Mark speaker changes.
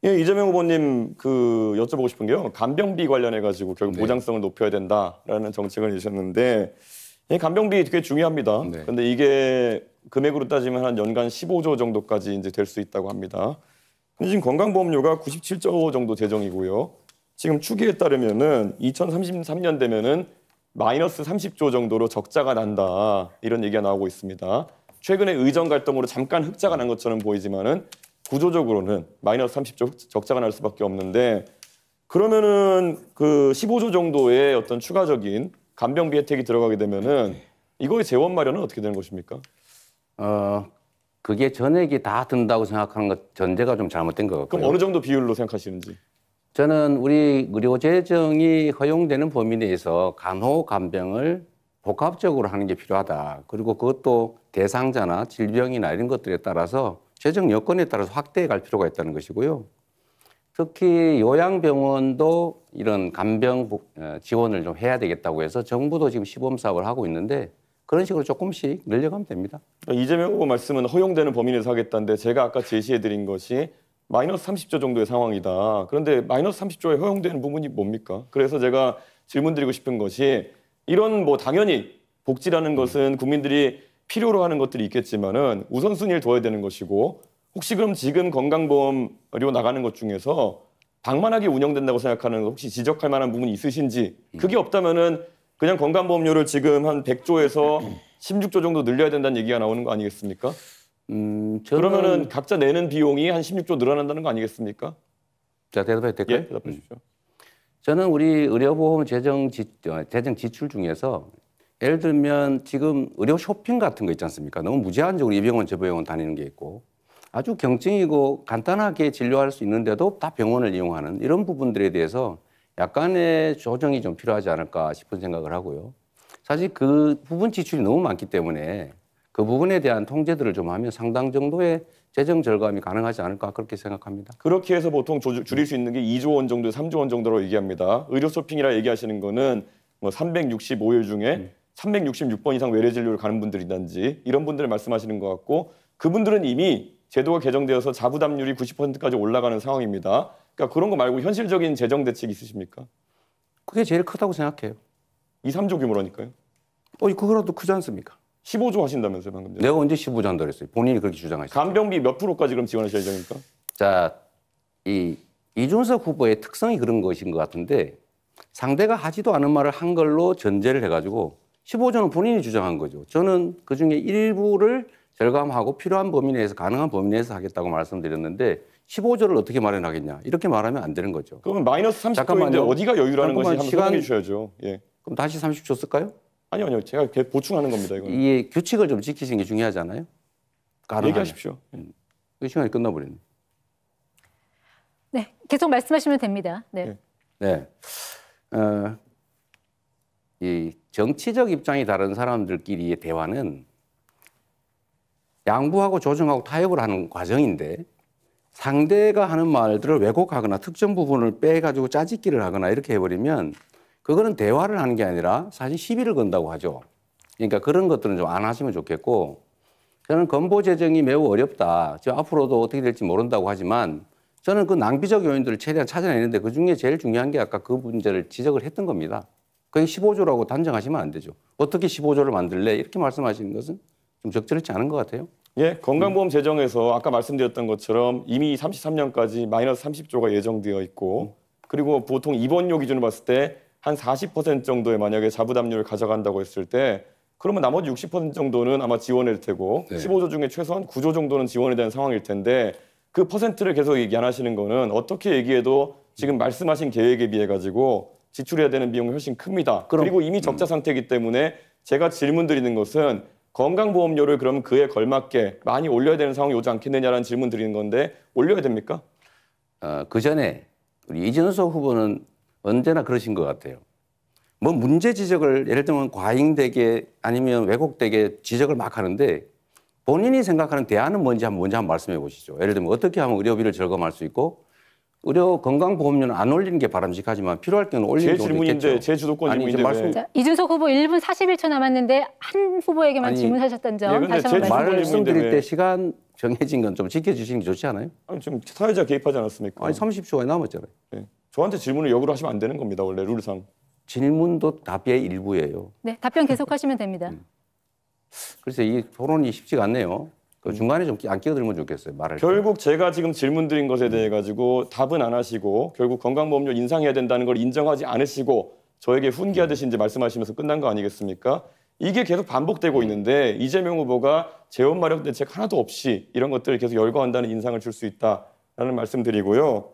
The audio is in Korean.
Speaker 1: 예, 이재명 후보님 여쭤보고 싶은 게요. 간병비 관련해 가지고 결국
Speaker 2: 네.
Speaker 1: 보장성을 높여야 된다라는 정책을 내셨는데 이 간병비 되게 중요합니다.
Speaker 2: 네.
Speaker 1: 근데 이게 금액으로 따지면 한 연간 15조 정도까지 이제 될 수 있다고 합니다. 근데 지금 건강보험료가 97조 정도 재정이고요. 지금 추기에 따르면은 2033년 되면은 마이너스 30조 정도로 적자가 난다. 이런 얘기가 나오고 있습니다. 최근에 의정 갈등으로 잠깐 흑자가 난 것처럼 보이지만은 구조적으로는 마이너스 30조 적자가 날 수밖에 없는데 그러면은 15조 정도의 어떤 추가적인 간병비 혜택이 들어가게 되면은 이거의 재원 마련은 어떻게 되는 것입니까?
Speaker 2: 그게 전액이 다 든다고 생각하는 것 전제가 좀 잘못된 것 같고요.
Speaker 1: 그럼 어느 정도 비율로 생각하시는지?
Speaker 2: 저는 우리 의료재정이 허용되는 범위 내에서 간호, 간병을 복합적으로 하는 게 필요하다. 그리고 그것도 대상자나 질병이나 이런 것들에 따라서 재정 여건에 따라서 확대해 갈 필요가 있다는 것이고요. 특히 요양병원도 이런 간병 지원을 좀 해야 되겠다고 해서 정부도 지금 시범 사업을 하고 있는데 그런 식으로 조금씩 늘려가면 됩니다.
Speaker 1: 이재명 후보 말씀은 허용되는 범위 내에서 하겠다는데 제가 아까 제시해드린 것이 마이너스 30조 정도의 상황이다. 그런데 마이너스 30조에 허용되는 부분이 뭡니까? 그래서 제가 질문드리고 싶은 것이 이런 당연히 복지라는 것은 국민들이 필요로 하는 것들이 있겠지만은 우선순위를 둬야 되는 것이고 혹시 그럼 지금 건강보험료 나가는 것 중에서 방만하게 운영된다고 생각하는 혹시 지적할 만한 부분이 있으신지 그게 없다면은 그냥 건강보험료를 지금 한 100조에서 16조 정도 늘려야 된다는 얘기가 나오는 거 아니겠습니까? 그러면은 각자 내는 비용이 한 16조 늘어난다는 거 아니겠습니까?
Speaker 2: 자, 대답해도 될까요?
Speaker 1: 예, 대답해 주십시오.
Speaker 2: 저는 우리 의료보험 재정 지출 중에서 예를 들면 지금 의료 쇼핑 같은 거 있지 않습니까? 너무 무제한적으로 이 병원 저 병원 다니는 게 있고 아주 경증이고 간단하게 진료할 수 있는데도 다 병원을 이용하는 이런 부분들에 대해서 약간의 조정이 좀 필요하지 않을까 싶은 생각을 하고요. 사실 그 부분 지출이 너무 많기 때문에 그 부분에 대한 통제들을 좀 하면 상당 정도의 재정 절감이 가능하지 않을까 그렇게 생각합니다.
Speaker 1: 그렇게 해서 보통 줄일 수 있는 게 2조 원 정도, 3조 원 정도로 얘기합니다. 의료 쇼핑이라 얘기하시는 거는 365일 중에 366번 이상 외래 진료를 가는 분들이든지 이런 분들을 말씀하시는 것 같고 그분들은 이미 제도가 개정되어서 자부담률이 90%까지 올라가는 상황입니다. 그러니까 그런 거 말고 현실적인 재정 대책이 있으십니까?
Speaker 2: 그게 제일 크다고 생각해요.
Speaker 1: 2, 3조 규모라니까요.
Speaker 2: 그거라도 크지 않습니까?
Speaker 1: 15조 하신다면서요, 방금 전에.
Speaker 2: 내가 언제 15조 한다고 그랬어요? 본인이 그렇게 주장하셨죠.
Speaker 1: 간병비 몇 프로까지 그럼 지원하실 예정입니까?
Speaker 2: 자, 이준석 후보의 특성이 그런 것인 것 같은데 상대가 하지도 않은 말을 한 걸로 전제를 해가지고 15조는 본인이 주장한 거죠. 저는 그중에 일부를 절감하고 필요한 범위 내에서 가능한 범위 내에서 하겠다고 말씀드렸는데 15조를 어떻게 마련하겠냐 이렇게 말하면 안 되는 거죠.
Speaker 1: 그러면 마이너스 30조인데
Speaker 2: 잠깐만요.
Speaker 1: 어디가 여유라는 것이 한번
Speaker 2: 시간-
Speaker 1: 설명해 주셔야죠. 예.
Speaker 2: 그럼 다시 30조 쓸까요?
Speaker 1: 아니요. 제가 보충하는 겁니다. 이거는.
Speaker 2: 이 규칙을 좀 지키시는 게 중요하잖아요. 가능하면.
Speaker 1: 얘기하십시오.
Speaker 2: 그 시간이 끝나버렸네.
Speaker 3: 네, 계속 말씀하시면 됩니다. 네.
Speaker 2: 네. 이 정치적 입장이 다른 사람들끼리의 대화는 양보하고 조정하고 타협을 하는 과정인데 상대가 하는 말들을 왜곡하거나 특정 부분을 빼가지고 짜집기를 하거나 이렇게 해버리면 그거는 대화를 하는 게 아니라 사실 시비를 건다고 하죠. 그러니까 그런 것들은 좀 안 하시면 좋겠고 저는 건보 재정이 매우 어렵다. 앞으로도 어떻게 될지 모른다고 하지만 저는 그 낭비적 요인들을 최대한 찾아내는데 그중에 제일 중요한 게 아까 그 문제를 지적을 했던 겁니다. 그게 15조라고 단정하시면 안 되죠. 어떻게 15조를 만들래? 이렇게 말씀하시는 것은 좀 적절치 않은 것 같아요.
Speaker 1: 예, 건강보험 재정에서 아까 말씀드렸던 것처럼 이미 33년까지 마이너스 30조가 예정되어 있고 그리고 보통 입원료 기준으로 봤을 때 한 40% 정도의 만약에 자부담률을 가져간다고 했을 때 그러면 나머지 60% 정도는 아마 지원일 테고
Speaker 2: 네.
Speaker 1: 15조 중에 최소한 9조 정도는 지원이 되는 상황일 텐데 그 퍼센트를 계속 얘기 안 하시는 거는 어떻게 얘기해도 지금 말씀하신 계획에 비해 가지고 지출해야 되는 비용이 훨씬 큽니다. 그리고 이미 적자 상태이기 때문에 제가 질문드리는 것은 건강보험료를 그럼 그에 걸맞게 많이 올려야 되는 상황이 오지 않겠느냐라는 질문 드리는 건데 올려야 됩니까?
Speaker 2: 그 전에 우리 이준석 후보는 언제나 그러신 것 같아요. 뭐 문제 지적을 예를 들면 과잉되게 아니면 왜곡되게 지적을 막 하는데 본인이 생각하는 대안은 뭔지 먼저 한번 말씀해 보시죠. 예를 들면 어떻게 하면 의료비를 절감할 수 있고 의료 건강보험료는 안 올리는 게 바람직하지만 필요할 때는 올리는
Speaker 1: 제
Speaker 2: 경우도
Speaker 1: 질문인데
Speaker 2: 있겠죠.
Speaker 1: 제 주도권
Speaker 2: 아니, 이제
Speaker 1: 질문인데 왜?
Speaker 3: 자, 이준석 후보 1분 41초 남았는데 한 후보에게만
Speaker 2: 아니,
Speaker 3: 질문하셨던 점
Speaker 1: 근데
Speaker 3: 다시 한번
Speaker 1: 제
Speaker 3: 말씀드립니다.
Speaker 2: 말씀드릴
Speaker 1: 왜?
Speaker 2: 때 시간 정해진 건 좀 지켜주시는 게 좋지 않아요?
Speaker 1: 아니, 지금 사회자 개입하지 않았습니까?
Speaker 2: 아니 30초가 남았잖아요.
Speaker 1: 네. 저한테 질문을 역으로 하시면 안 되는 겁니다. 원래 룰상.
Speaker 2: 질문도 답의 일부예요.
Speaker 3: 네, 답변 계속하시면 됩니다.
Speaker 2: 그래서 이 토론이 쉽지가 않네요. 그 중간에 좀 안 끼어들면 좋겠어요. 말할 때.
Speaker 1: 결국 제가 지금 질문드린 것에 대해 가지고 답은 안 하시고 결국 건강보험료 인상해야 된다는 걸 인정하지 않으시고 저에게 훈계하듯이 이제 말씀하시면서 끝난 거 아니겠습니까? 이게 계속 반복되고 있는데 이재명 후보가 재원 마련 대책 하나도 없이 이런 것들을 계속 열거한다는 인상을 줄 수 있다라는 말씀드리고요.